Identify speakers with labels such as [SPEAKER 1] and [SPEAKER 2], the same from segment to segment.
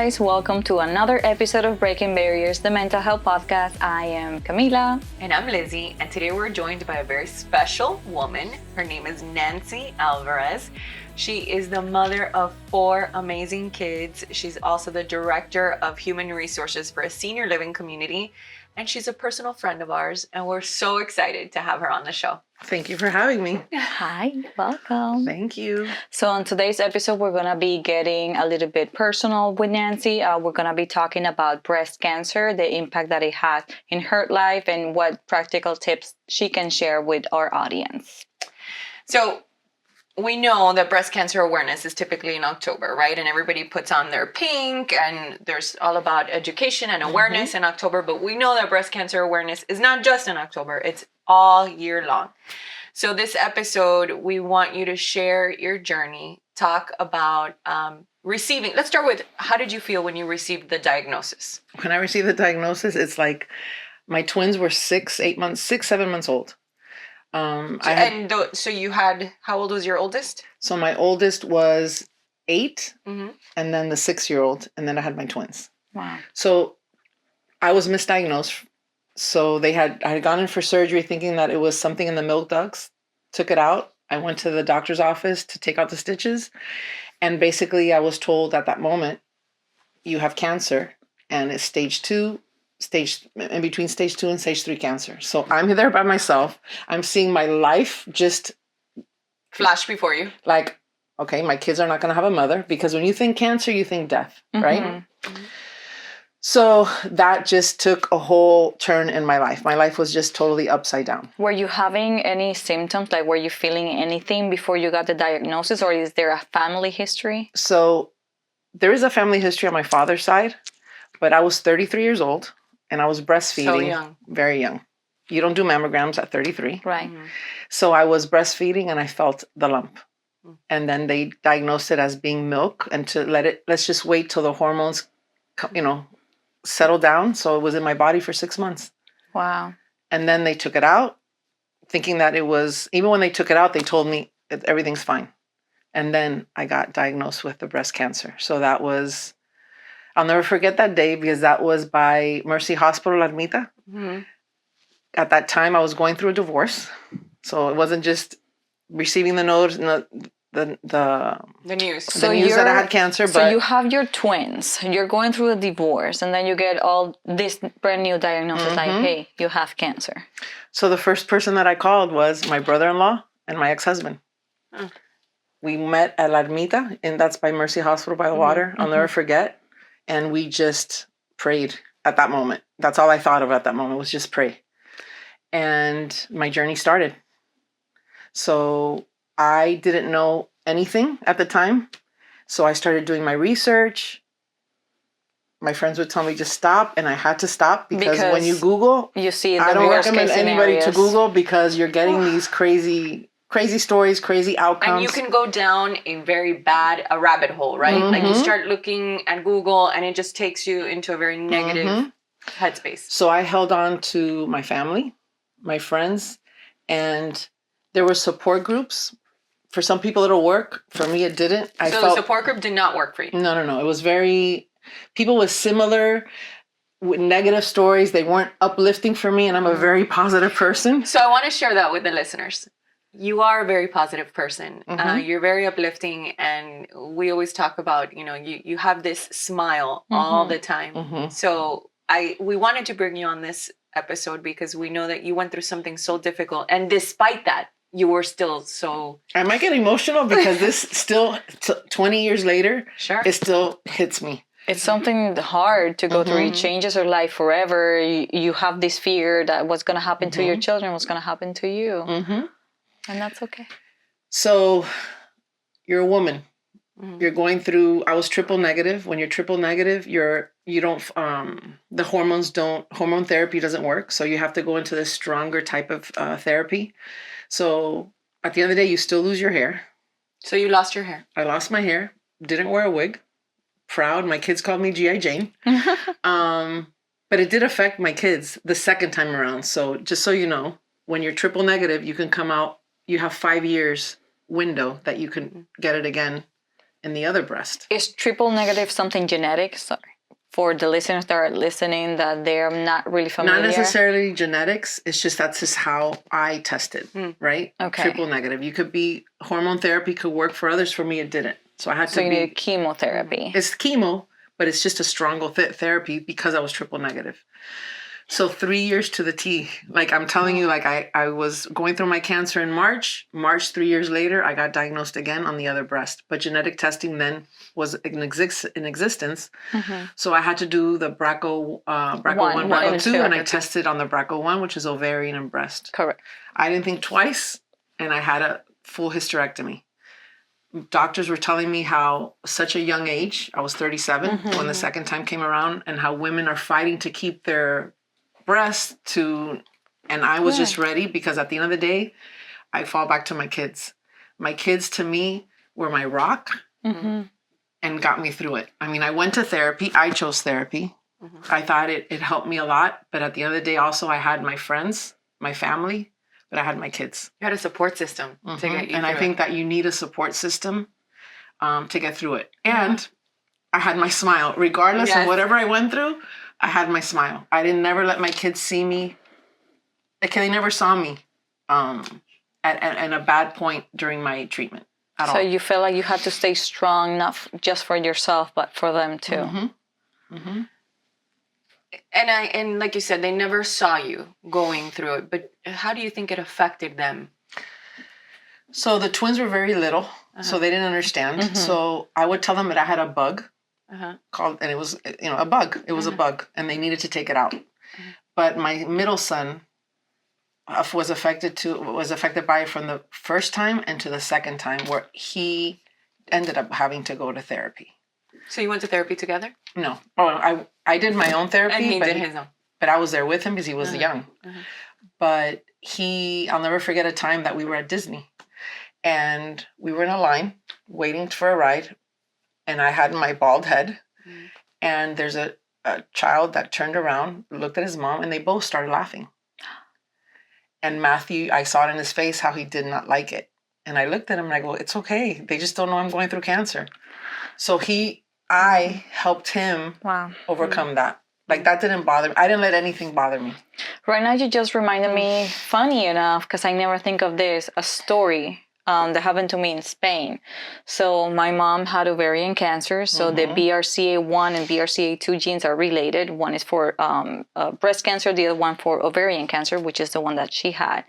[SPEAKER 1] guys, welcome to another episode of Breaking Barriers, the mental health podcast. I am Camila.
[SPEAKER 2] And I'm Lizzie, and today we're joined by a very special woman. Her name is Nancy Alvarez. She is the mother of 4 amazing kids. She's also the director of human resources for a senior living community, and she's a personal friend of ours, and we're so excited to have her on the show.
[SPEAKER 3] Thank you for having me.
[SPEAKER 1] Hi, welcome.
[SPEAKER 3] Thank you.
[SPEAKER 1] So on today's episode, we're going to be getting a little bit personal with Nancy. We're going to be talking about breast cancer, the impact that it has in her life, and what practical tips she can share with our audience.
[SPEAKER 2] So we know that breast cancer awareness is typically in October, right? And everybody puts on their pink, and there's all about education and awareness in October. But we know that breast cancer awareness is not just in October. It's all year long. So this episode, we want you to share your journey, talk about receiving. Let's start with, how did you feel when you received the diagnosis?
[SPEAKER 3] When I received the diagnosis, it's like my twins were 7 months old.
[SPEAKER 2] So you had, how old was your oldest?
[SPEAKER 3] So my oldest was 8, and then the 6-year-old, and then I had my twins.
[SPEAKER 1] Wow.
[SPEAKER 3] So I was misdiagnosed. So I had gone in for surgery thinking that it was something in the milk ducts, took it out. I went to the doctor's office to take out the stitches. And basically I was told at that moment, you have cancer, and it's stage 2, in between stage 2 and stage 3 cancer. So I'm there by myself. I'm seeing my life just
[SPEAKER 2] flash before you.
[SPEAKER 3] Like, okay, my kids are not going to have a mother, because when you think cancer, you think death, right? Mm-hmm. So that just took a whole turn in my life. My life was just totally upside down.
[SPEAKER 1] Were you having any symptoms? Like, were you feeling anything before you got the diagnosis, or is there a family history?
[SPEAKER 3] So there is a family history on my father's side, but I was 33 years old and I was breastfeeding.
[SPEAKER 2] So young.
[SPEAKER 3] Very young. You don't do mammograms at 33.
[SPEAKER 1] Right.
[SPEAKER 2] Mm-hmm.
[SPEAKER 3] So I was breastfeeding and I felt the lump. And then they diagnosed it as being milk, and let's just wait till the hormones, settle down. So it was in my body for 6 months.
[SPEAKER 1] Wow.
[SPEAKER 3] And then they took it out, thinking that it was, even when they took it out, they told me everything's fine. And then I got diagnosed with the breast cancer. So that was, I'll never forget that day, because that was by Mercy Hospital, Ermita.
[SPEAKER 2] Mm-hmm.
[SPEAKER 3] At that time, I was going through a divorce. So it wasn't just receiving the note, the
[SPEAKER 2] news.
[SPEAKER 3] The news that I had cancer.
[SPEAKER 1] So you have your twins, you're going through a divorce, and then you get all this brand new diagnosis, like, hey, you have cancer.
[SPEAKER 3] So the first person that I called was my brother-in-law and my ex-husband. We met at La Ermita, and that's by Mercy Hospital by the water. I'll never forget. And we just prayed at that moment. That's all I thought of at that moment, was just pray. And my journey started. So I didn't know anything at the time. So I started doing my research. My friends would tell me just stop, and I had to stop because when you Google,
[SPEAKER 1] you see
[SPEAKER 3] I don't recommend anybody to Google, because you're getting these crazy stories, crazy outcomes.
[SPEAKER 2] And you can go down a rabbit hole, right? Like you start looking at Google and it just takes you into a very negative headspace.
[SPEAKER 3] So I held on to my family, my friends, and there were support groups. For some people it'll work. For me it didn't.
[SPEAKER 2] The support group did not work for you?
[SPEAKER 3] No. It was people with negative stories. They weren't uplifting for me, and I'm a very positive person.
[SPEAKER 2] So I want to share that with the listeners. You are a very positive person. You're very uplifting, and we always talk about, you have this smile all the time. So we wanted to bring you on this episode because we know that you went through something so difficult, and despite that, you were still so...
[SPEAKER 3] I might get emotional because this still, 20 years later, it still hits me.
[SPEAKER 1] It's something hard to go through. It changes your life forever. You have this fear that what's going to happen to your children, what's going to happen to you. And that's okay. So
[SPEAKER 3] you're a woman. You're going through, I was triple negative. When you're triple negative, the hormone therapy doesn't work. So you have to go into this stronger type of therapy. So at the end of the day, you still lose your hair.
[SPEAKER 2] So you lost your hair?
[SPEAKER 3] I lost my hair. Didn't wear a wig. Proud. My kids called me G.I. Jane. But it did affect my kids the second time around. So just so you know, when you're triple negative, you can come out, you have 5 years window that you can get it again in the other breast.
[SPEAKER 1] Is triple negative something genetic? Sorry. For the listeners that are listening that they're not really familiar.
[SPEAKER 3] Not necessarily genetics. It's just that's just how I tested, right?
[SPEAKER 1] Okay.
[SPEAKER 3] Triple negative. You could be, hormone therapy could work for others. For me, it didn't. So I had
[SPEAKER 1] So
[SPEAKER 3] to
[SPEAKER 1] you
[SPEAKER 3] be.
[SPEAKER 1] need chemotherapy.
[SPEAKER 3] It's chemo, but it's just a stronger therapy because I was triple negative. So 3 years to the T. Like I'm telling you, like I was going through my cancer in March. 3 years later, I got diagnosed again on the other breast. But genetic testing then was in existence. So I had to do the BRCA1, BRCA2, and I tested on the BRCA1, which is ovarian and breast.
[SPEAKER 1] Correct.
[SPEAKER 3] I didn't think twice, and I had a full hysterectomy. Doctors were telling me how such a young age, I was 37 when the second time came around, and how women are fighting to keep their breasts and I was just ready because at the end of the day, I fall back to my kids. My kids to me were my rock and got me through it. I mean, I went to therapy. I chose therapy. I thought it helped me a lot. But at the end of the day, also, I had my friends, my family, but I had my kids.
[SPEAKER 2] You had a support system to get you
[SPEAKER 3] and I think that you need a support system to get through it. And I had my smile. Regardless of whatever I went through, I had my smile. I didn't never let my kids see me. They never saw me at a bad point during my treatment at all.
[SPEAKER 1] So you felt like you had to stay strong, not just for yourself, but for them too.
[SPEAKER 2] And like you said, they never saw you going through it. But how do you think it affected them?
[SPEAKER 3] So the twins were very little, so they didn't understand. So I would tell them that I had a bug called, and it was a bug. It was a bug, and they needed to take it out. But my middle son was affected by it from the first time and to the second time, where he ended up having to go to therapy.
[SPEAKER 2] So you went to therapy together?
[SPEAKER 3] No. Oh, I did my own therapy.
[SPEAKER 2] And he did his own.
[SPEAKER 3] But I was there with him because he was young. But I'll never forget a time that we were at Disney. And we were in a line waiting for a ride. And I had my bald head. And there's a child that turned around, looked at his mom, and they both started laughing. And Matthew, I saw it in his face how he did not like it. And I looked at him and I go, it's okay. They just don't know I'm going through cancer. So I helped him overcome that. Like that didn't bother me. I didn't let anything bother me.
[SPEAKER 1] Right now you just reminded me, funny enough, because I never think of this, a story that happened to me in Spain. So my mom had ovarian cancer. So the BRCA1 and BRCA2 genes are related. One is for breast cancer, the other one for ovarian cancer, which is the one that she had.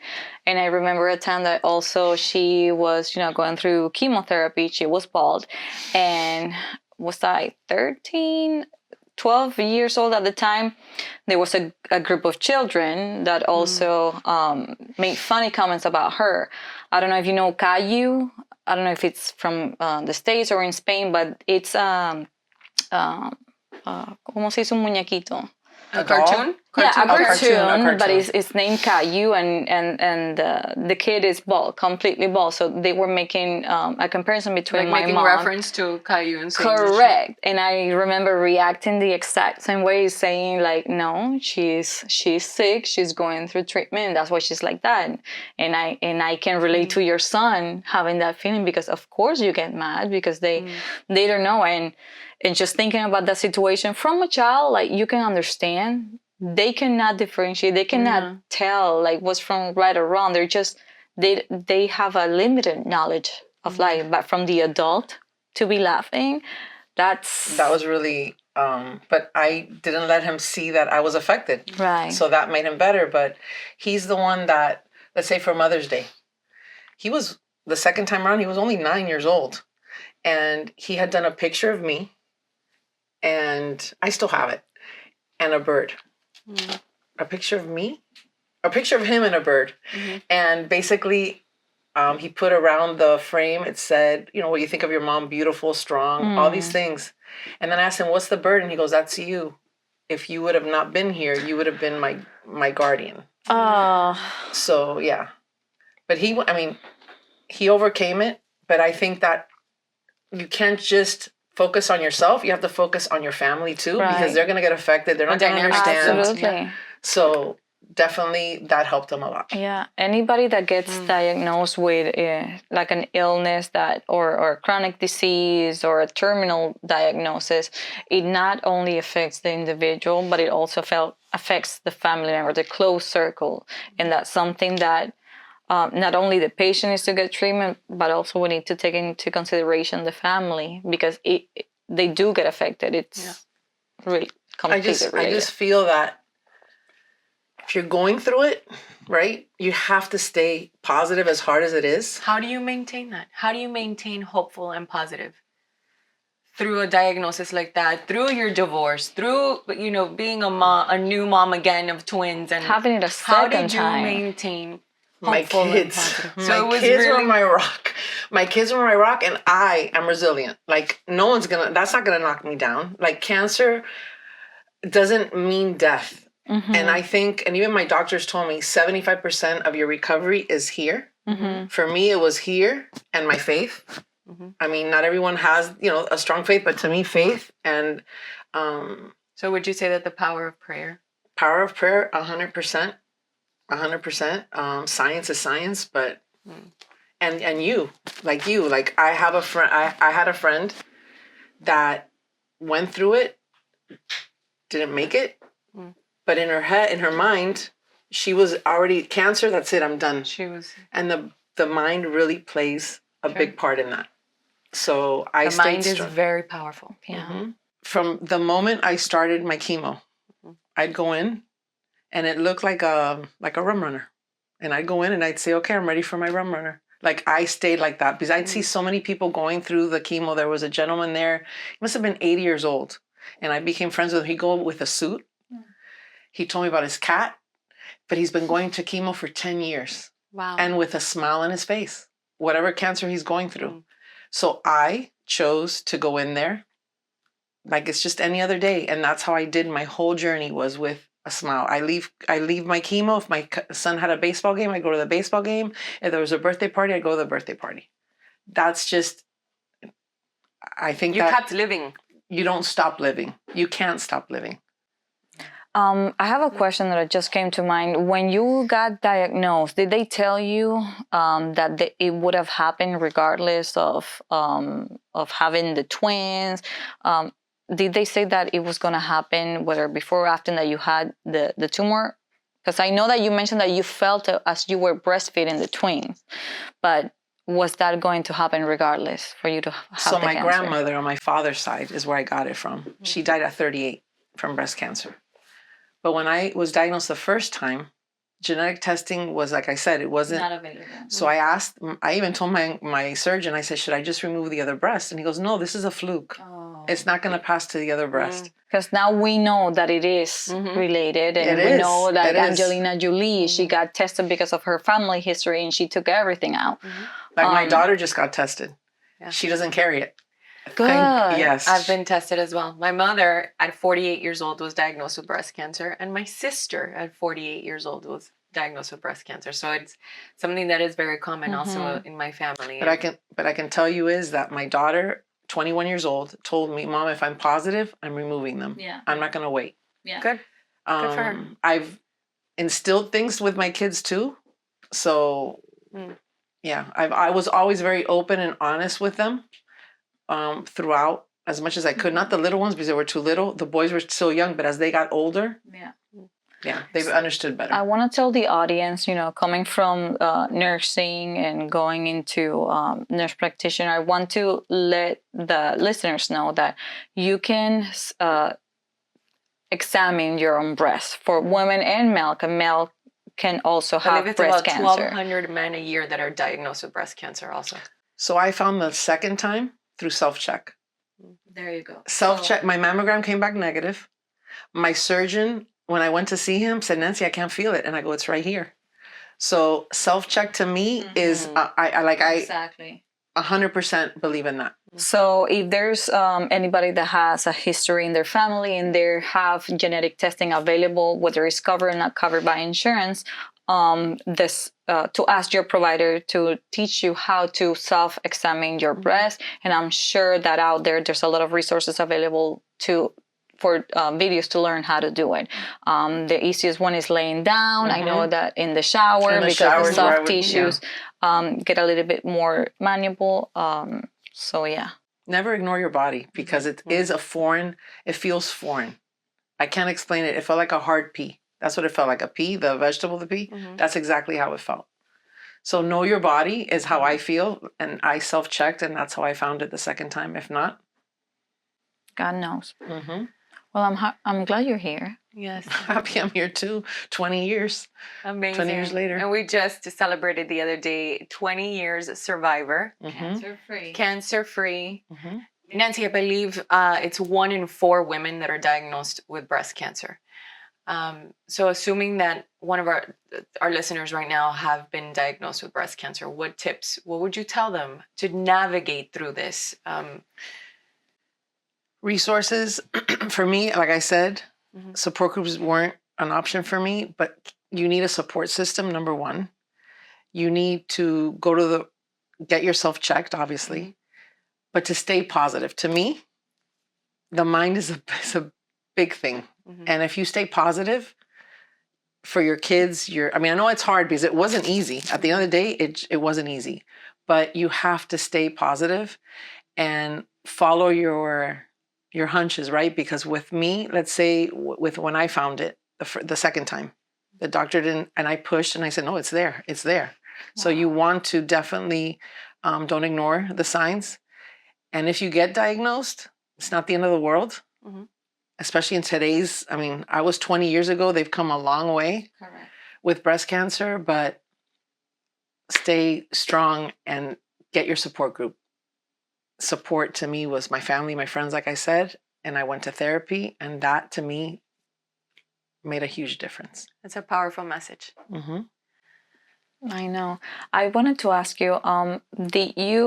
[SPEAKER 1] And I remember a time that also she was, going through chemotherapy. She was bald, and was I 12 years old at the time. There was a group of children that also made funny comments about her. I don't know if you know Caillou. I don't know if it's from the States or in Spain, but it's ¿cómo se dice un muñequito?
[SPEAKER 2] A cartoon?
[SPEAKER 1] Yeah, a cartoon, but
[SPEAKER 3] cartoon.
[SPEAKER 1] it's named Caillou, and the kid is bald, completely bald. So they were making a comparison between my
[SPEAKER 2] making
[SPEAKER 1] mom.
[SPEAKER 2] reference to Caillou and saying
[SPEAKER 1] Correct. And I remember reacting the exact same way, saying like, no, she's sick, she's going through treatment, and that's why she's like that. And I can relate to your son having that feeling, because of course you get mad because they don't know. And just thinking about that situation from a child, like you can understand, they cannot differentiate, they cannot tell like what's from right or wrong. They're just, they have a limited knowledge of life. But from the adult to be laughing, that
[SPEAKER 3] was really, but I didn't let him see that I was affected.
[SPEAKER 1] Right.
[SPEAKER 3] So that made him better. But he's the one that, let's say for Mother's Day, the second time around, he was only 9 years old. And he had done a picture of me, and I still have it, and a bird. A picture of me, a picture of him and a bird. And basically, he put around the frame, it said, what you think of your mom, beautiful, strong, all these things. And then I asked him, what's the bird? And he goes, that's you. If you would have not been here, you would have been my guardian. So, yeah. But he overcame it. But I think that you can't just focus on yourself. You have to focus on your family too, because they're going to get affected. They're not going to understand.
[SPEAKER 1] Absolutely.
[SPEAKER 3] So definitely that helped them a lot.
[SPEAKER 1] Yeah, anybody that gets diagnosed with like an illness or chronic disease or a terminal diagnosis, it not only affects the individual, but it also affects the family member, the close circle, and that's something that not only the patient needs to get treatment, but also we need to take into consideration the family, because they do get affected. It's really completely related.
[SPEAKER 3] I just feel that if you're going through it, right, you have to stay positive as hard as it is.
[SPEAKER 2] How do you maintain that? How do you maintain hopeful and positive through a diagnosis like that, through your divorce, through, you know, being a new mom again of twins, and
[SPEAKER 1] having it a
[SPEAKER 2] how
[SPEAKER 1] second
[SPEAKER 2] did you
[SPEAKER 1] time.
[SPEAKER 2] maintain
[SPEAKER 3] My
[SPEAKER 2] hopeful and
[SPEAKER 3] kids,
[SPEAKER 2] positive?
[SPEAKER 3] my kids were my rock. My kids were my rock, and I am resilient. Like, that's not gonna knock me down. Like, cancer doesn't mean death.
[SPEAKER 1] Mm-hmm.
[SPEAKER 3] And I think, and even my doctors told me 75% of your recovery is here.
[SPEAKER 1] Mm-hmm.
[SPEAKER 3] For me, it was here and my faith.
[SPEAKER 2] Mm-hmm.
[SPEAKER 3] I mean, not everyone has, you know, a strong faith, but to me, faith and
[SPEAKER 2] so would you say that the power of prayer?
[SPEAKER 3] Power of prayer, 100%. 100%. Science is science, but and you, like I have a friend. I had a friend that went through it, didn't make it, but in her head, in her mind, she was already cancer. That's it. I'm done.
[SPEAKER 2] She was,
[SPEAKER 3] and the mind really plays a big part in that. So I
[SPEAKER 2] the mind is very powerful.
[SPEAKER 1] Yeah.
[SPEAKER 3] Mm-hmm. From the moment I started my chemo, I'd go in, and it looked like a rum runner. And I'd go in and I'd say, okay, I'm ready for my rum runner. Like, I stayed like that because I'd see so many people going through the chemo. There was a gentleman there. He must have been 80 years old. And I became friends with him. He'd go with a suit. He told me about his cat, but he's been going to chemo for 10 years.
[SPEAKER 2] Wow.
[SPEAKER 3] And with a smile on his face, whatever cancer he's going through. So I chose to go in there like it's just any other day. And that's how I did my whole journey, was with a smile. I leave my chemo. If my son had a baseball game, I go to the baseball game. If there was a birthday party, I go to the birthday party. That's just, I think
[SPEAKER 2] you kept living.
[SPEAKER 3] You don't stop living. You can't stop living.
[SPEAKER 1] I have a question that just came to mind. When you got diagnosed, did they tell you that it would have happened regardless of having the twins? Did they say that it was going to happen whether before or after that you had the tumor? Because I know that you mentioned that you felt it as you were breastfeeding the twins, but was that going to happen regardless for you to have
[SPEAKER 3] So
[SPEAKER 1] the
[SPEAKER 3] my
[SPEAKER 1] cancer?
[SPEAKER 3] grandmother on my father's side is where I got it from. She died at 38 from breast cancer. But when I was diagnosed the first time, genetic testing was, like I said, it wasn't
[SPEAKER 1] Not available.
[SPEAKER 3] So I even told my surgeon, I said, should I just remove the other breast? And he goes, no, this is a fluke.
[SPEAKER 1] Oh.
[SPEAKER 3] It's not going to pass to the other breast.
[SPEAKER 1] Because now we know that it is related, and we know that Angelina Jolie, she got tested because of her family history, and she took everything out.
[SPEAKER 3] Like my daughter just got tested.
[SPEAKER 2] Yeah.
[SPEAKER 3] She doesn't carry it.
[SPEAKER 1] Good.
[SPEAKER 3] Yes.
[SPEAKER 2] I've been tested as well. My mother at 48 years old was diagnosed with breast cancer, and my sister at 48 years old was diagnosed with breast cancer. So it's something that is very common also in my family.
[SPEAKER 3] But I can tell you is that my daughter, 21 years old, told me, Mom, if I'm positive, I'm removing them.
[SPEAKER 1] Yeah.
[SPEAKER 3] I'm not going to wait.
[SPEAKER 1] Yeah.
[SPEAKER 2] Good. Good for her.
[SPEAKER 3] I've instilled things with my kids too. So yeah, I was always very open and honest with them throughout as much as I could. Not the little ones because they were too little. The boys were still young, but as they got older, they've understood better.
[SPEAKER 1] I want to tell the audience, coming from nursing and going into nurse practitioner, I want to let the listeners know that you can examine your own breast for women and male. Male can also have breast cancer.
[SPEAKER 2] 1,200 men a year that are diagnosed with breast cancer also.
[SPEAKER 3] So I found the second time through self-check.
[SPEAKER 1] There you go.
[SPEAKER 3] Self-check. My mammogram came back negative. My surgeon, when I went to see him, said, Nancy, I can't feel it. And I go, it's right here. So self-check to me is,
[SPEAKER 1] Exactly.
[SPEAKER 3] 100% believe in that.
[SPEAKER 1] So if there's anybody that has a history in their family and they have genetic testing available, whether it's covered or not covered by insurance, to ask your provider to teach you how to self-examine your breast. And I'm sure that out there's a lot of resources available for videos to learn how to do it. The easiest one is laying down. I know that in the shower, because the soft tissues get a little bit more malleable. So yeah.
[SPEAKER 3] Never ignore your body, because it is a foreign, it feels foreign. I can't explain it. It felt like a hard pea. That's what it felt like. A pea, the vegetable, the pea. That's exactly how it felt. So know your body is how I feel. And I self-checked, and that's how I found it the second time. If not,
[SPEAKER 1] God knows. Well, I'm glad you're here.
[SPEAKER 2] Yes.
[SPEAKER 3] Happy I'm here too. 20 years.
[SPEAKER 2] Amazing.
[SPEAKER 3] 20 years later.
[SPEAKER 2] And we just celebrated the other day 20 years survivor.
[SPEAKER 1] Cancer-free.
[SPEAKER 2] Cancer-free. Nancy, I believe it's 1 in 4 women that are diagnosed with breast cancer. So assuming that one of our listeners right now have been diagnosed with breast cancer, what would you tell them to navigate through this?
[SPEAKER 3] Resources for me, like I said, support groups weren't an option for me, but you need a support system, number one. You need to get yourself checked, obviously, but to stay positive. To me, the mind is a big thing. And if you stay positive for your kids, I know it's hard because it wasn't easy. At the end of the day, it wasn't easy, but you have to stay positive and follow your hunches, right? Because with me, let's say when I found it the second time, the doctor didn't, and I pushed and I said, no, it's there. It's there. Wow. So you want to definitely don't ignore the signs. And if you get diagnosed, it's not the end of the world. Especially in today's, I was 20 years ago. They've come a long way with breast cancer, but stay strong and get your support group. Support to me was my family, my friends, like I said, and I went to therapy, and that to me made a huge difference.
[SPEAKER 2] It's a powerful message.
[SPEAKER 1] I know. I wanted to ask you,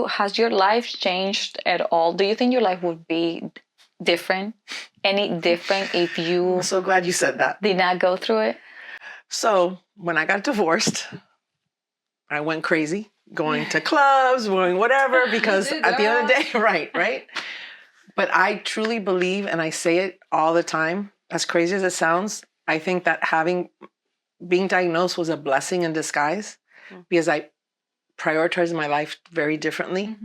[SPEAKER 1] has your life changed at all? Do you think your life would be different? Any different if you...
[SPEAKER 3] I'm so glad you said that.
[SPEAKER 1] Did not go through it?
[SPEAKER 3] So when I got divorced, I went crazy, going to clubs, going whatever, because at the end of the day, right. But I truly believe, and I say it all the time, as crazy as it sounds, I think that being diagnosed was a blessing in disguise, because I prioritized my life very differently.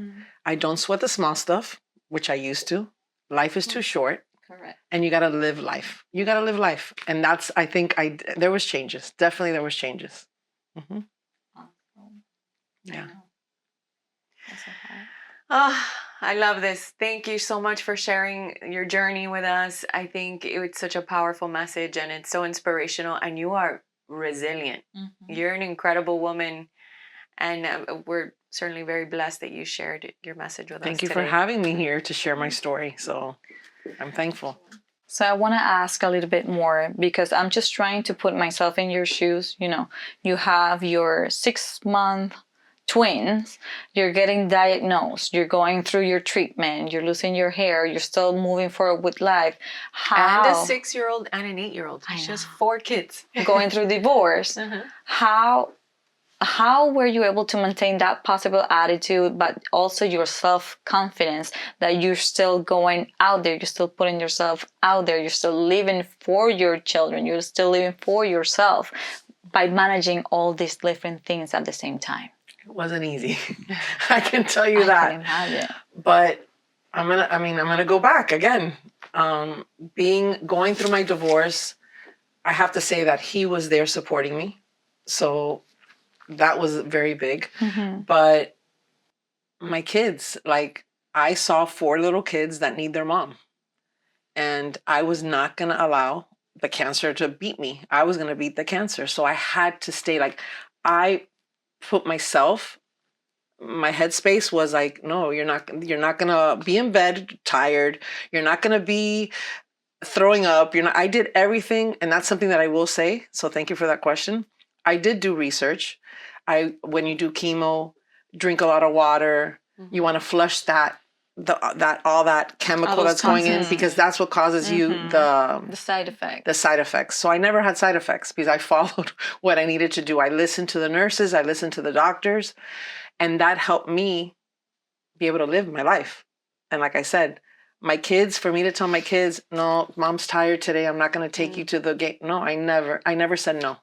[SPEAKER 3] I don't sweat the small stuff, which I used to. Life is too short.
[SPEAKER 1] Correct.
[SPEAKER 3] And you got to live life. And that's, I think there was changes. Definitely there was changes. Yeah.
[SPEAKER 2] I love this. Thank you so much for sharing your journey with us. I think it's such a powerful message, and it's so inspirational, and you are resilient. You're an incredible woman, and we're certainly very blessed that you shared your message with us.
[SPEAKER 3] Thank you for having me here to share my story. So I'm thankful.
[SPEAKER 1] So I want to ask a little bit more, because I'm just trying to put myself in your shoes. You have your 6-month twins, you're getting diagnosed, you're going through your treatment, you're losing your hair, you're still moving forward with life.
[SPEAKER 2] And a 6-year-old and an 8-year-old. She has 4 kids.
[SPEAKER 1] Going through divorce. How were you able to maintain that possible attitude, but also your self-confidence that you're still going out there, you're still putting yourself out there, you're still living for your children, you're still living for yourself, by managing all these different things at the same time?
[SPEAKER 3] It wasn't easy. I can tell you that.
[SPEAKER 1] I can imagine.
[SPEAKER 3] But I'm gonna go back again. Going through my divorce, I have to say that he was there supporting me. So that was very big. But my kids, I saw 4 little kids that need their mom. And I was not going to allow the cancer to beat me. I was going to beat the cancer. So I had to stay, I put myself, my headspace was like, no, you're not going to be in bed tired. You're not going to be throwing up. I did everything. And that's something that I will say. So thank you for that question. I did do research. When you do chemo, drink a lot of water. You want to flush all that chemical that's going in, because that's what causes you the
[SPEAKER 1] side effects.
[SPEAKER 3] The side effects. So I never had side effects because I followed what I needed to do. I listened to the nurses, I listened to the doctors, and that helped me be able to live my life. And like I said, My kids, for me to tell my kids, no, mom's tired today, I'm not going to take you to the game. No, I never said no.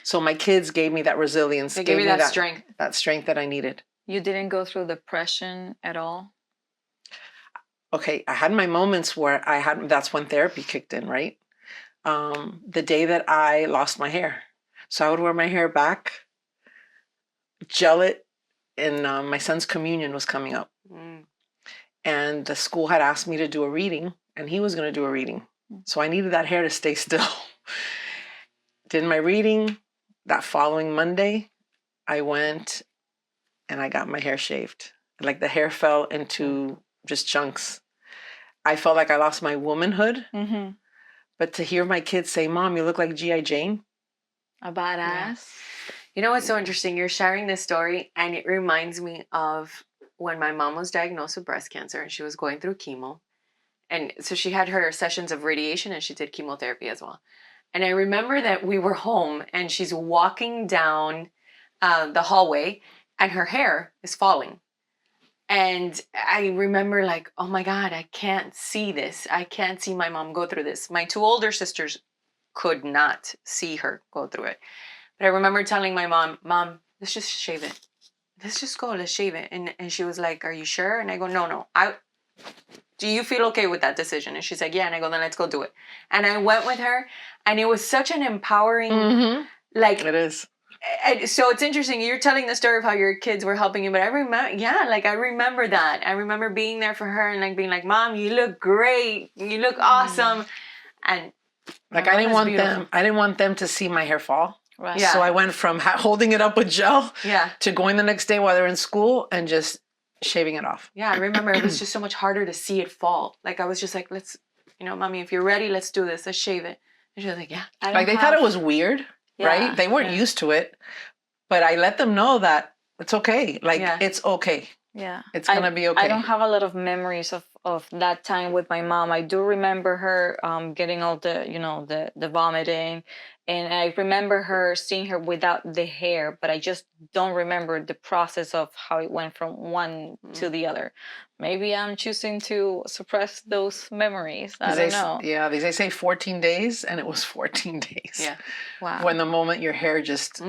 [SPEAKER 3] So my kids gave me that resilience.
[SPEAKER 2] They gave you
[SPEAKER 3] me
[SPEAKER 2] that strength.
[SPEAKER 3] That strength that I needed.
[SPEAKER 1] You didn't go through depression at all?
[SPEAKER 3] Okay, I had my moments where that's when therapy kicked in, right? The day that I lost my hair. So I would wear my hair back, gel it, and my son's communion was coming up. And the school had asked me to do a reading, and he was going to do a reading. So I needed that hair to stay still. Did my reading. That following Monday, I went and I got my hair shaved. Like the hair fell into just chunks. I felt like I lost my womanhood.
[SPEAKER 1] Mm-hmm.
[SPEAKER 3] But to hear my kids say, Mom, you look like G.I. Jane.
[SPEAKER 1] A badass.
[SPEAKER 2] Yeah. You know what's so interesting? You're sharing this story, and it reminds me of when my mom was diagnosed with breast cancer, and she was going through chemo. And so she had her sessions of radiation, and she did chemotherapy as well. And I remember that we were home, and she's walking down the hallway, and her hair is falling. And I remember like, oh my God, I can't see this. I can't see my mom go through this. My two older sisters could not see her go through it. But I remember telling my mom, let's just shave it. Let's just go, let's shave it. And she was like, are you sure? And I go, no. Do you feel okay with that decision? And she's like, yeah. And I go, then let's go do it. And I went with her, and it was such an empowering, like.
[SPEAKER 3] It is.
[SPEAKER 2] So it's interesting. You're telling the story of how your kids were helping you, but I remember that. I remember being there for her and like being like, Mom, you look great. You look awesome. And
[SPEAKER 3] like I didn't want them to see my hair fall.
[SPEAKER 1] Right.
[SPEAKER 2] Yeah.
[SPEAKER 3] So I went from holding it up with gel to going the next day while they're in school and just shaving it off.
[SPEAKER 2] Yeah, I remember it was just so much harder to see it fall. Like I was just like, let's, Mommy, if you're ready, let's do this. Let's shave it. And she was like, yeah.
[SPEAKER 3] Like they thought it was weird, right? They weren't used to it, but I let them know that it's okay. Like it's okay.
[SPEAKER 1] Yeah.
[SPEAKER 3] It's going to be okay.
[SPEAKER 1] I don't have a lot of memories of that time with my mom. I do remember her getting all the vomiting. And I remember seeing her without the hair, but I just don't remember the process of how it went from one to the other. Maybe I'm choosing to suppress those memories. I don't know.
[SPEAKER 3] Yeah, they say 14 days, and it was 14 days.
[SPEAKER 2] Yeah.
[SPEAKER 1] Wow.
[SPEAKER 3] When the moment your hair just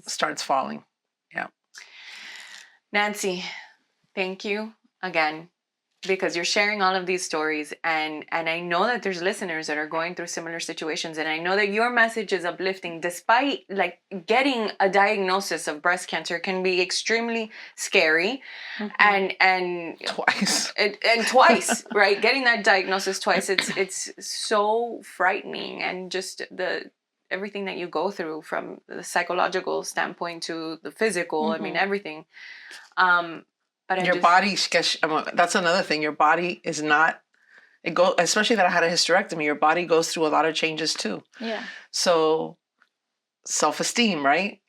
[SPEAKER 3] starts falling. Yeah.
[SPEAKER 2] Nancy, thank you again, because you're sharing all of these stories, and I know that there's listeners that are going through similar situations, and I know that your message is uplifting. Despite like getting a diagnosis of breast cancer can be extremely scary, and
[SPEAKER 3] Twice.
[SPEAKER 2] And twice, right? Getting that diagnosis twice, it's so frightening, and just everything that you go through from the psychological standpoint to the physical. I mean, everything. But
[SPEAKER 3] your body, that's another thing. Your body is not, especially that I had a hysterectomy, your body goes through a lot of changes too.
[SPEAKER 1] Yeah.
[SPEAKER 3] So self-esteem, right?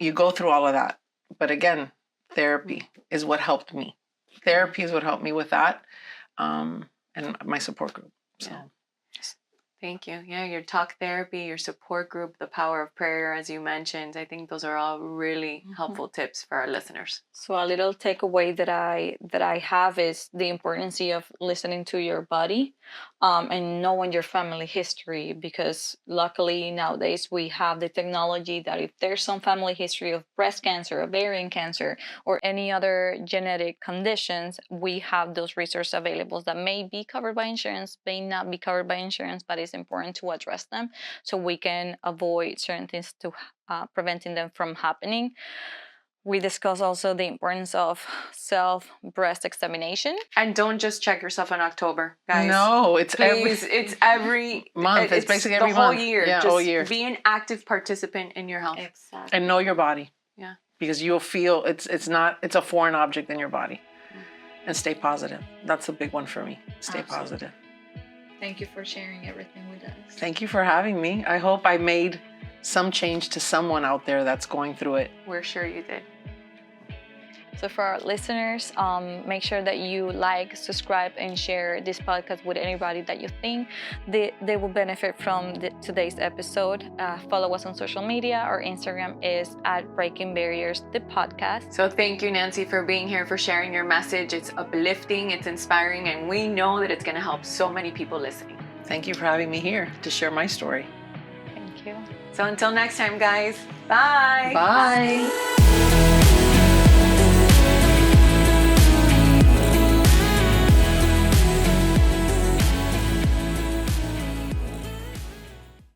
[SPEAKER 3] You go through all of that. But again, therapy is what helped me. Therapy is what helped me with that. And my support group. So.
[SPEAKER 2] Yeah. Thank you. Yeah, your talk therapy, your support group, the power of prayer, as you mentioned. I think those are all really helpful tips for our listeners.
[SPEAKER 1] So a little takeaway that I have is the importance of listening to your body and knowing your family history, because luckily nowadays we have the technology that if there's some family history of breast cancer, ovarian cancer, or any other genetic conditions, we have those resources available that may be covered by insurance, may not be covered by insurance, but it's important to address them so we can avoid certain things to preventing them from happening. We discuss also the importance of self-breast examination.
[SPEAKER 2] And don't just check yourself in October, guys.
[SPEAKER 3] No, it's
[SPEAKER 2] every
[SPEAKER 3] month. It's basically every
[SPEAKER 2] the whole
[SPEAKER 3] month.
[SPEAKER 2] year.
[SPEAKER 3] Yeah,
[SPEAKER 2] just
[SPEAKER 3] whole year.
[SPEAKER 2] Be an active participant in your health.
[SPEAKER 1] Exactly.
[SPEAKER 3] And know your body.
[SPEAKER 2] Yeah.
[SPEAKER 3] Because you'll feel it's a foreign object in your body. And stay positive. That's a big one for me. Stay positive.
[SPEAKER 1] Thank you for sharing everything with us.
[SPEAKER 3] Thank you for having me. I hope I made some change to someone out there that's going through it.
[SPEAKER 2] We're sure you did.
[SPEAKER 1] So for our listeners, make sure that you like, subscribe, and share this podcast with anybody that you think they will benefit from today's episode. Follow us on social media. Our Instagram is @BreakingBarriers, the podcast.
[SPEAKER 2] So thank you, Nancy, for being here, for sharing your message. It's uplifting, it's inspiring, and we know that it's going to help so many people listening.
[SPEAKER 3] Thank you for having me here to share my story.
[SPEAKER 1] Thank you.
[SPEAKER 2] So until next time, guys, bye.
[SPEAKER 3] Bye.